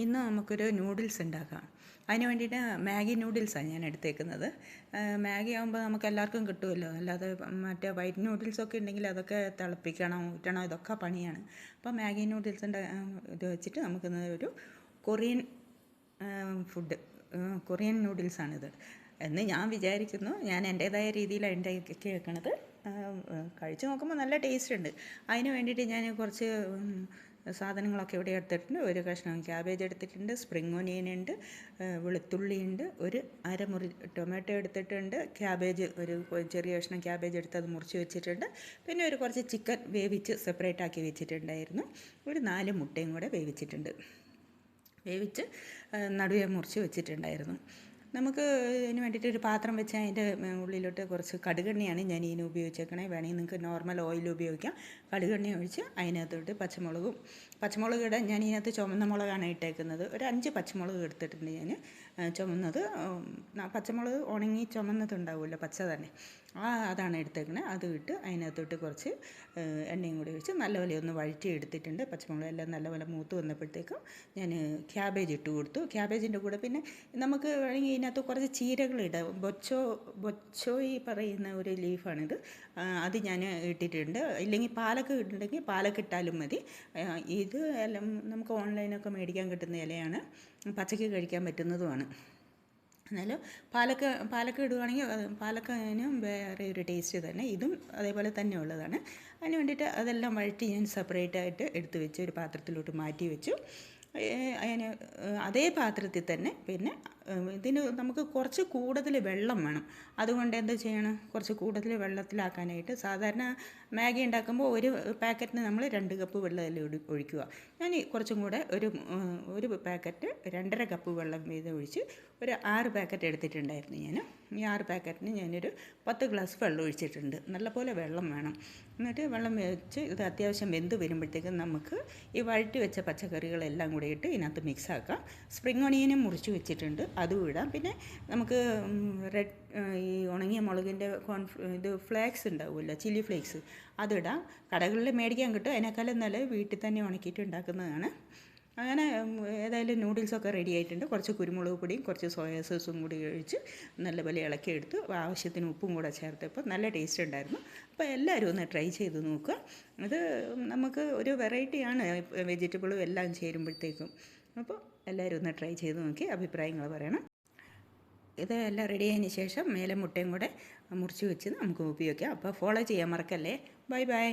ഇന്ന് നമുക്കൊരു നൂഡിൽസ് ഉണ്ടാക്കാം. അതിന് വേണ്ടിയിട്ട് മാഗി നൂഡിൽസാണ് ഞാൻ എടുത്തേക്കുന്നത്. മാഗി ആകുമ്പോൾ നമുക്ക് എല്ലാവർക്കും കിട്ടുമല്ലോ. അല്ലാതെ മറ്റേ വൈറ്റ് നൂഡിൽസൊക്കെ ഉണ്ടെങ്കിൽ അതൊക്കെ തിളപ്പിക്കണം, ഊറ്റണം, ഇതൊക്കെ പണിയാണ്. അപ്പോൾ മാഗി നൂഡിൽസിൻ്റെ ഇത് വെച്ചിട്ട് നമുക്കിന്ന് ഒരു കൊറിയൻ ഫുഡ്, കൊറിയൻ നൂഡിൽസാണിത് എന്ന് ഞാൻ വിചാരിക്കുന്നു. ഞാൻ എൻ്റേതായ രീതിയിലാണ് ഉണ്ടാക്കി വെക്കണത്. കഴിച്ച് നോക്കുമ്പോൾ നല്ല ടേസ്റ്റ് ഉണ്ട്. അതിന് വേണ്ടിയിട്ട് ഞാൻ കുറച്ച് സാധനങ്ങളൊക്കെ ഇവിടെ എടുത്തിട്ടുണ്ട്. ഒരു കഷ്ണം ക്യാബേജ് എടുത്തിട്ടുണ്ട്, സ്പ്രിംഗ് ഒനിയൻ ഉണ്ട്, വെളുത്തുള്ളി ഉണ്ട്, ഒരു അരമുറി ടൊമാറ്റോ എടുത്തിട്ടുണ്ട്, ക്യാബേജ് ഒരു ചെറിയ കഷ്ണം ക്യാബേജ് എടുത്ത് അത് മുറിച്ച് വെച്ചിട്ടുണ്ട്. പിന്നെ ഒരു കുറച്ച് ചിക്കൻ വേവിച്ച് സെപ്പറേറ്റ് ആക്കി വെച്ചിട്ടുണ്ടായിരുന്നു. ഒരു 4 മുട്ടയും കൂടെ വേവിച്ച് നടുവേ മുറിച്ച് വെച്ചിട്ടുണ്ടായിരുന്നു. നമുക്ക് ഇതിന് വേണ്ടിയിട്ട് ഒരു പാത്രം വെച്ച് അതിൻ്റെ ഉള്ളിലോട്ട് കുറച്ച് കടുകെണ്ണയാണ് ഞാൻ ഇതിന് ഉപയോഗിച്ചേക്കണേ. വേണമെങ്കിൽ നിങ്ങൾക്ക് നോർമൽ ഓയിൽ ഉപയോഗിക്കാം. കടുകെണ്ണ ഒഴിച്ച് അതിനകത്തോട്ട് പച്ചമുളക് ഇടാൻ ഞാൻ ഇതിനകത്ത് ചുമന്ന മുളകാണ് ഇട്ടേക്കുന്നത്. ഒരു 5 പച്ചമുളക് എടുത്തിട്ടുണ്ട് ഞാൻ. ചുമന്നത് പച്ചമുളക് ഉണങ്ങി ചുമന്നതുണ്ടാവുമല്ലോ, പച്ച തന്നെ, അതാണ് എടുത്തേക്കണേ. അത് ഇട്ട് അതിനകത്തോട്ട് കുറച്ച് എണ്ണയും കൂടി ഒഴിച്ച് നല്ലപോലെ ഒന്ന് വഴറ്റി എടുത്തിട്ടുണ്ട്. പച്ചമുളക് എല്ലാം നല്ലപോലെ മൂത്ത് വന്നപ്പോഴത്തേക്കും ഞാൻ ക്യാബേജ് ഇട്ട് കൊടുത്തു. ക്യാബേജിൻ്റെ കൂടെ പിന്നെ നമുക്ക് വേണമെങ്കിൽ ഇതിനകത്ത് കുറച്ച് ചീരകളിടാം. ബൊച്ചോയി പറയുന്ന ഒരു ലീഫാണിത്. അത് ഞാൻ ഇട്ടിട്ടുണ്ട്. ഇല്ലെങ്കിൽ പാലക്ക് ഇട്ടുണ്ടെങ്കിൽ പാലക്ക് ഇട്ടാലും മതി. ഇത് എല്ലാം നമുക്ക് ഓൺലൈനൊക്കെ മേടിക്കാൻ കിട്ടുന്ന ഇലയാണ്, പച്ചയ്ക്ക് കഴിക്കാൻ പറ്റുന്നതുമാണ്. എന്നാലും പാലക്ക ഇടുകയാണെങ്കിൽ പാലക്കതിനും വേറെ ഒരു ടേസ്റ്റ് തന്നെ. ഇതും അതേപോലെ തന്നെ ഉള്ളതാണ്. അതിന് വേണ്ടിയിട്ട് അതെല്ലാം വഴറ്റി ഞാൻ സെപ്പറേറ്റായിട്ട് എടുത്ത് വെച്ച് ഒരു പാത്രത്തിലോട്ട് മാറ്റി വെച്ചു. അതിന് അതേ പാത്രത്തിൽ തന്നെ പിന്നെ ഇതിന് നമുക്ക് കുറച്ച് കൂടുതൽ വെള്ളം വേണം. അതുകൊണ്ട് എന്ത് ചെയ്യണം, കുറച്ച് കൂടുതൽ വെള്ളത്തിലാക്കാനായിട്ട് സാധാരണ മാഗി ഉണ്ടാക്കുമ്പോൾ ഒരു പാക്കറ്റിന് നമ്മൾ 2 കപ്പ് വെള്ളം ഒഴിക്കുക. ഞാൻ കുറച്ചും കൂടെ ഒരു പാക്കറ്റ് 2.5 കപ്പ് വെള്ളം വീതം ഒഴിച്ച് ഒരു 6 പാക്കറ്റ് എടുത്തിട്ടുണ്ടായിരുന്നു ഞാൻ. ഈ 6 പാക്കറ്റിന് ഞാനൊരു 10 ഗ്ലാസ് വെള്ളം ഒഴിച്ചിട്ടുണ്ട്. നല്ലപോലെ വെള്ളം വേണം. എന്നിട്ട് വെള്ളം വെച്ച് ഇത് അത്യാവശ്യം വെന്ത് വരുമ്പോഴത്തേക്കും നമുക്ക് ഈ വഴറ്റി വെച്ച പച്ചക്കറികളെല്ലാം കൂടെ ഇട്ട് ഇതിനകത്ത് മിക്സാക്കാം. സ്പ്രിംഗ് ഒനിയനും മുറിച്ച് വെച്ചിട്ടുണ്ട്, അതും ഇടാം. പിന്നെ നമുക്ക് ഈ ഉണങ്ങിയ മുളകിൻ്റെ ഫ്ലേക്സ് ഉണ്ടാവുമല്ലോ, ചില്ലി ഫ്ലേക്സ്, അതിടാം. കടകളിൽ മേടിക്കാൻ കിട്ടും. അതിനേക്കാളും നല്ല വീട്ടിൽ തന്നെ ഉണക്കിയിട്ട് ഉണ്ടാക്കുന്നതാണ്. അങ്ങനെ ഏതായാലും നൂഡിൽസൊക്കെ റെഡി ആയിട്ടുണ്ട്. കുറച്ച് കുരുമുളക് പൊടിയും കുറച്ച് സോയാ സോസും കൂടി ഒഴിച്ച് നല്ലപോലെ ഇളക്കിയെടുത്ത് ആവശ്യത്തിന് ഉപ്പും കൂടെ ചേർത്തപ്പോൾ നല്ല ടേസ്റ്റ് ഉണ്ടായിരുന്നു. അപ്പോൾ എല്ലാവരും ഒന്ന് ട്രൈ ചെയ്ത് നോക്കുക. അത് നമുക്ക് ഒരു വെറൈറ്റിയാണ്, വെജിറ്റബിളും എല്ലാം ചേരുമ്പോഴത്തേക്കും. അപ്പോൾ എല്ലാവരും ഒന്ന് ട്രൈ ചെയ്ത് നോക്കി അഭിപ്രായങ്ങൾ പറയണം. ഇതെല്ലാം റെഡി ആയതിന് ശേഷം മേലെ മുട്ടയും കൂടെ മുറിച്ച് വെച്ച് നമുക്ക് ഉപയോഗിക്കാം. അപ്പോൾ ഫോളോ ചെയ്യാൻ മറക്കല്ലേ. Bye bye.